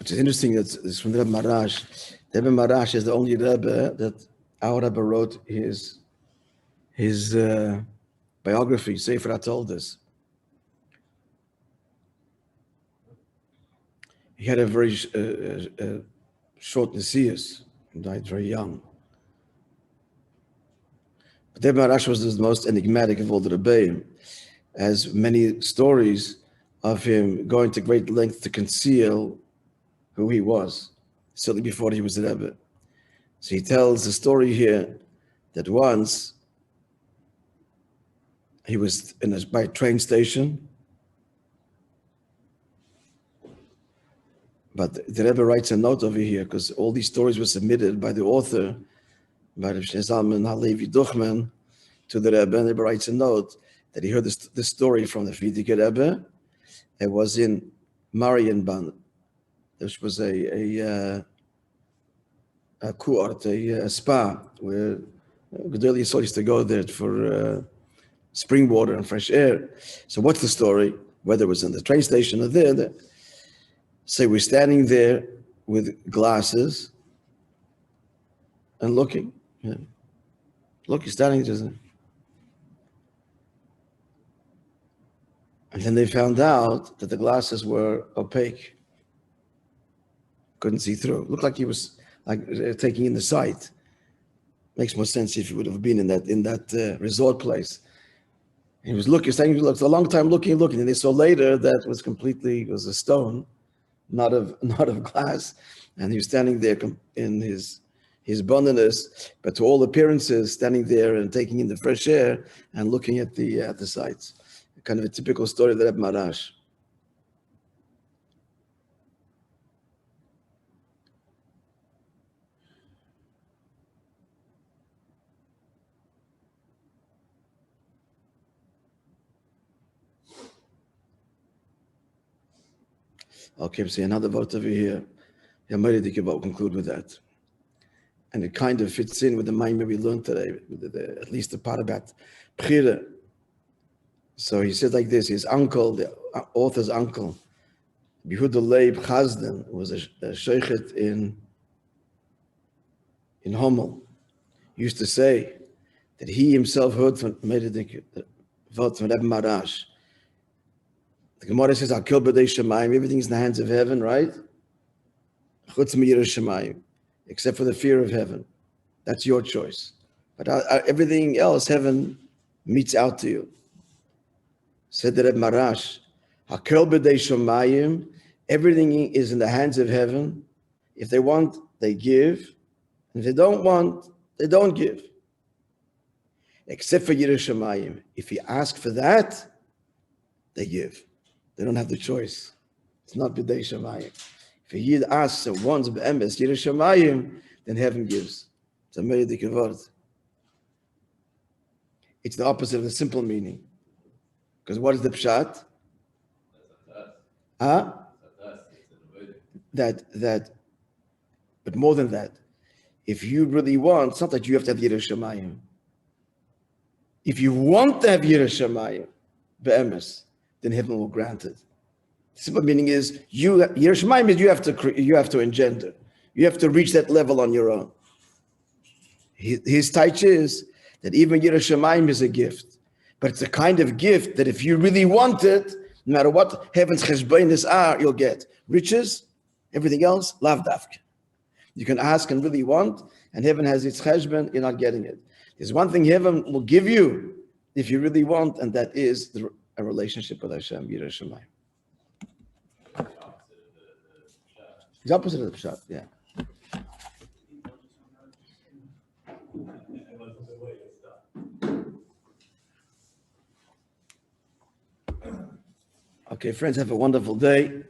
which is interesting. It's from the Rebbe Marash. The Rebbe Marash is the only Rebbe that our Rebbe wrote his biography, Sefer HaToldos. He had a very short Nesius and died very young. But the Rebbe Marash was the most enigmatic of all the Rebbeim, as many stories of him going to great lengths to conceal who he was, certainly before he was the Rebbe. So he tells the story here that once he was by a train station, but the Rebbe writes a note over here because all these stories were submitted by the author, by Rav Zalman Halevi Duchman, to the Rebbe, and the Rebbe writes a note that he heard this story from the Frierdiker Rebbe. It was in Marienbad. This was a court, a spa, where Gedolei Yisrael used to go there for spring water and fresh air. So what's the story? Whether it was in the train station or there. So we're standing there with glasses and looking. Yeah. Look, you're standing just. And then they found out that the glasses were opaque. Couldn't see through. Looked like he was like taking in the sight. Makes more sense if he would have been in that resort place. He was looking, saying he looked a long time looking, and they saw later that it was a stone, not of glass, and he was standing there in his bonniness, but to all appearances, standing there and taking in the fresh air and looking at the sights. Kind of a typical story of the Rebbe Marash. Okay, so another vote over here. We'll conclude with that. And it kind of fits in with the Maimah we learned today, at least the part about Bchira. So he said like this, his uncle, the author's uncle, Yehuda Leib Chazden, was a sheikhet in Hommel, used to say that he himself heard from Rebbe Marash. The Gemara says, Akil b'dei Shemayim, everything's in the hands of heaven, right? Chutz mi'yirah Shemayim, except for the fear of heaven. That's your choice. But everything else, heaven meets out to you. Said the Rebbe Marash, Akil b'dei Shemayim, everything is in the hands of heaven. If they want, they give. And if they don't want, they don't give. Except for Yirah Shemayim. If you ask for that, they give. They don't have the choice. It's not b'dei Shemayim. If a Yid asks and wants b'emes Yirah Shemayim, then heaven gives. It's a very dike word. It's the opposite of the simple meaning. Because what is the pshat? But more than that, if you really want, it's not that you have to have Yirah Shemayim. If you want to have Yirah Shemayim, be'emes, then heaven will grant it. The simple meaning is, Yirah Shemayim is you have to engender. You have to reach that level on your own. His taich is that even Yirah Shemayim is a gift, but it's a kind of gift that if you really want it, no matter what heaven's cheshbonos are, you'll get. Riches, everything else, lav dafka. You can ask and really want, and heaven has its cheshbon, you're not getting it. There's one thing heaven will give you if you really want, and that is a relationship with Hashem, Yirah Shemayim. It's opposite of the pshat, yeah. Okay, friends, have a wonderful day.